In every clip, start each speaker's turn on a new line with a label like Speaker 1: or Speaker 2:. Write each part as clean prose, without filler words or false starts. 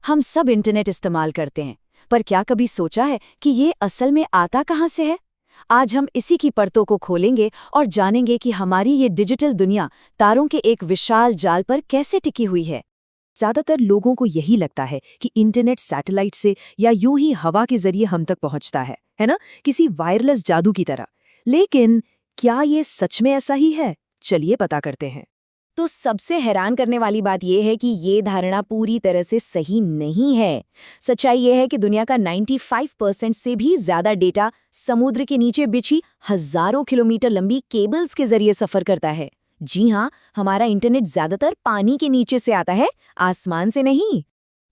Speaker 1: हम सब इंटरनेट इस्तेमाल करते हैं, पर क्या कभी सोचा है कि ये असल में आता कहाँ से है? आज हम इसी की परतों को खोलेंगे और जानेंगे कि हमारी ये डिजिटल दुनिया तारों के एक विशाल जाल पर कैसे टिकी हुई है।
Speaker 2: ज्यादातर लोगों को यही लगता है कि इंटरनेट सैटेलाइट से या यूं ही हवा के जरिए हम तक पहुंचता है ना, किसी वायरलेस जादू की तरह। लेकिन क्या ये सच में ऐसा ही है? चलिए पता करते हैं।
Speaker 1: तो सबसे हैरान करने वाली बात यह है कि ये धारणा पूरी तरह से सही नहीं है। सच्चाई यह है कि दुनिया का 95% से भी ज्यादा डेटा समुद्र के नीचे बिछी हजारों किलोमीटर लंबी केबल्स के जरिए सफर करता है। जी हाँ, हमारा इंटरनेट ज्यादातर पानी के नीचे से आता है, आसमान से नहीं।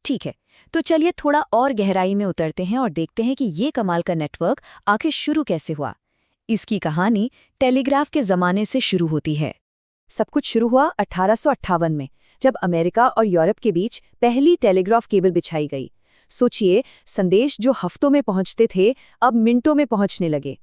Speaker 1: ठीक है, तो चलिए थोड़ा और गहराई में उतरते हैं और देखते हैं कि ये कमाल का नेटवर्क आखिर शुरू कैसे हुआ। इसकी कहानी टेलीग्राफ के जमाने से शुरू होती है। सब कुछ शुरू हुआ 1858 में, जब अमेरिका और यूरोप के बीच पहली टेलीग्राफ केबल बिछाई गई। सोचिए, संदेश जो हफ्तों में पहुंचते थे अब मिनटों में पहुंचने लगे।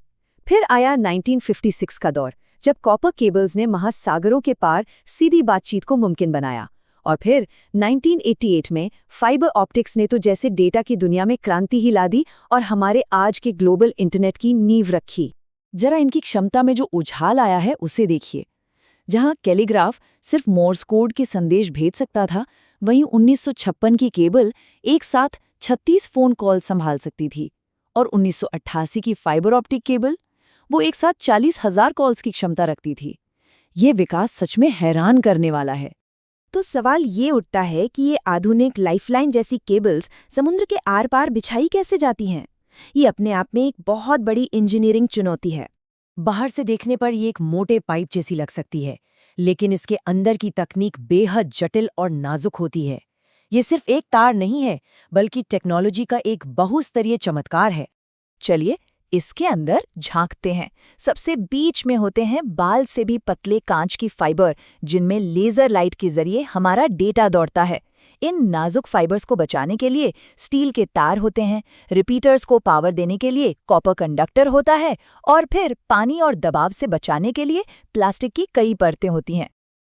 Speaker 1: फिर आया 1956 का दौर, जब कॉपर केबल्स ने महासागरों के पार सीधी बातचीत को मुमकिन बनाया। और फिर 1988 में फाइबर ऑप्टिक्स ने तो जैसे डेटा की दुनिया में क्रांति ही ला दी और हमारे आज के ग्लोबल इंटरनेट की नींव रखी।
Speaker 2: जरा इनकी क्षमता में जो उछाल आया है उसे देखिए। जहां टेलीग्राफ सिर्फ मोर्स कोड के संदेश भेज सकता था, वहीं 1956 की केबल एक साथ 36 फोन कॉल संभाल सकती थी। और 1988 की फाइबर ऑप्टिक केबल, वो एक साथ 40,000 कॉल्स की क्षमता रखती थी। ये विकास सच में हैरान करने वाला है।
Speaker 1: तो सवाल ये उठता है कि ये आधुनिक लाइफलाइन जैसी केबल्स समुद्र के आर पार बिछाई कैसे जाती हैं? ये अपने आप में एक बहुत बड़ी इंजीनियरिंग चुनौती है।
Speaker 2: बाहर से देखने पर ये एक मोटे पाइप जैसी लग सकती है, लेकिन इसके अंदर की तकनीक बेहद जटिल और नाजुक होती है। ये सिर्फ एक तार नहीं है, बल्कि टेक्नोलॉजी का एक बहुस्तरीय चमत्कार है। चलिए इसके अंदर झांकते हैं। सबसे बीच में होते हैं बाल से भी पतले कांच की फाइबर, जिनमें लेजर लाइट के जरिए हमारा डेटा दौड़ता है। इन नाजुक फाइबर्स को बचाने के लिए स्टील के तार होते हैं, रिपीटर्स को पावर देने के लिए कॉपर कंडक्टर होता है, और फिर पानी और दबाव से बचाने के लिए प्लास्टिक की कई परतें होती हैं।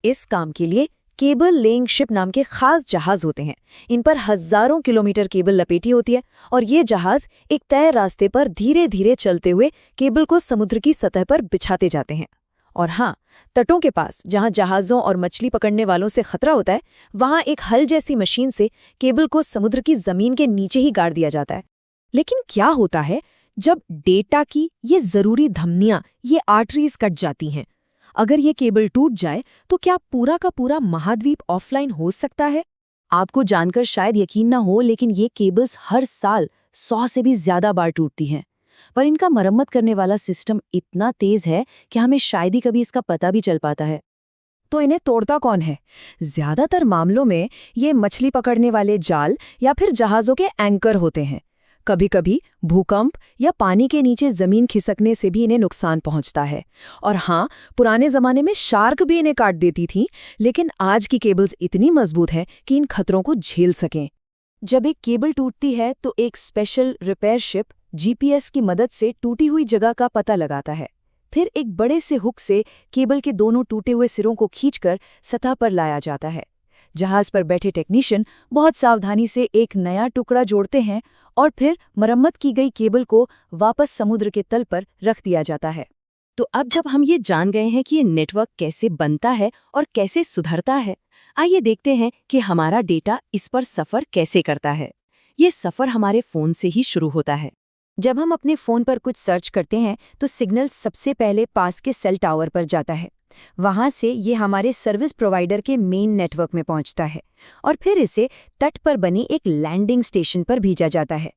Speaker 2: इस काम के लिए केबल लेइंग शिप नाम के खास जहाज होते हैं। इन पर हजारों किलोमीटर केबल लपेटी होती है और ये जहाज एक तय रास्ते पर धीरे धीरे चलते हुए केबल को समुद्र की सतह पर बिछाते जाते हैं। और हाँ, तटों के पास जहां जहाज़ों और मछली पकड़ने वालों से खतरा होता है, वहां एक हल जैसी मशीन से केबल को समुद्र की जमीन के नीचे ही गाड़ दिया जाता है। लेकिन क्या होता है जब डेटा की ये जरूरी धमनियां, ये आर्टरीज कट जाती हैं? अगर ये केबल टूट जाए तो क्या पूरा का पूरा महाद्वीप ऑफलाइन हो सकता है? आपको जानकर शायद यकीन ना हो, लेकिन ये केबल्स हर साल 100 से भी ज्यादा बार टूटती हैं। पर इनका मरम्मत करने वाला सिस्टम इतना तेज है कि हमें शायद ही कभी इसका पता भी चल पाता है। तो इन्हें तोड़ता कौन है? ज्यादातर मामलों में ये मछली पकड़ने वाले जाल या फिर जहाजों के एंकर होते हैं। कभी कभी भूकंप या पानी के नीचे जमीन खिसकने से भी इन्हें नुकसान पहुंचता है। और हाँ, पुराने जमाने में शार्क भी इन्हें काट देती थी, लेकिन आज की केबल्स इतनी मजबूत हैं कि इन खतरों को झेल सकें। जब एक केबल टूटती है तो एक स्पेशल रिपेयर शिप जीपीएस की मदद से टूटी हुई जगह का पता लगाता है। फिर एक बड़े से हुक से केबल के दोनों टूटे हुए सिरों को खींचकर सतह पर लाया जाता है। जहाज पर बैठे टेक्नीशियन बहुत सावधानी से एक नया टुकड़ा जोड़ते हैं और फिर मरम्मत की गई केबल को वापस समुद्र के तल पर रख दिया जाता है। तो अब जब हम ये जान गए हैं कि ये नेटवर्क कैसे बनता है और कैसे सुधरता है, आइए देखते हैं कि हमारा डेटा इस पर सफ़र कैसे करता है। ये सफ़र हमारे फ़ोन से ही शुरू होता है। जब हम अपने फ़ोन पर कुछ सर्च करते हैं तो सिग्नल सबसे पहले पास के सेल टावर पर जाता है। वहाँ से ये हमारे सर्विस प्रोवाइडर के मेन नेटवर्क में पहुँचता है और फिर इसे तट पर बनी एक लैंडिंग स्टेशन पर भेजा जाता है।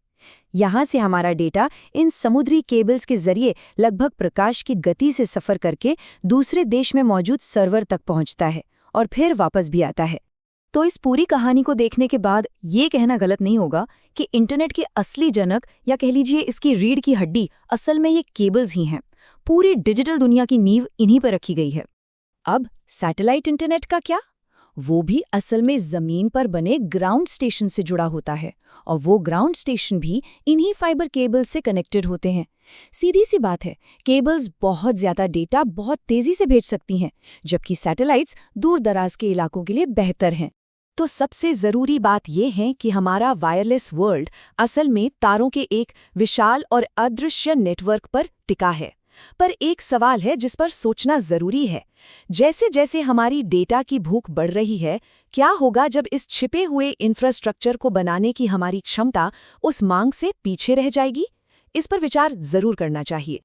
Speaker 2: यहाँ से हमारा डेटा इन समुद्री केबल्स के जरिए लगभग प्रकाश की गति से सफ़र करके दूसरे देश में मौजूद सर्वर तक पहुँचता है और फिर वापस भी आता है। तो इस पूरी कहानी को देखने के बाद ये कहना गलत नहीं होगा कि इंटरनेट के असली जनक, या कह लीजिए इसकी रीढ़ की हड्डी, असल में ये केबल्स ही हैं। पूरी डिजिटल दुनिया की नींव इन्हीं पर रखी गई है। अब सैटेलाइट इंटरनेट का क्या? वो भी असल में जमीन पर बने ग्राउंड स्टेशन से जुड़ा होता है और वो ग्राउंड स्टेशन भी इन्हीं फाइबर केबल्स से कनेक्टेड होते हैं। सीधी सी बात है, केबल्स बहुत ज्यादा डेटा बहुत तेजी से भेज सकती हैं, जबकि सैटेलाइट्स दूर दराज के इलाकों के लिए बेहतर हैं।
Speaker 1: तो सबसे ज़रूरी बात यह है कि हमारा वायरलेस वर्ल्ड असल में तारों के एक विशाल और अदृश्य नेटवर्क पर टिका है। पर एक सवाल है जिस पर सोचना ज़रूरी है। जैसे जैसे हमारी डेटा की भूख बढ़ रही है, क्या होगा जब इस छिपे हुए इंफ्रास्ट्रक्चर को बनाने की हमारी क्षमता उस मांग से पीछे रह जाएगी? इस पर विचार ज़रूर करना चाहिए।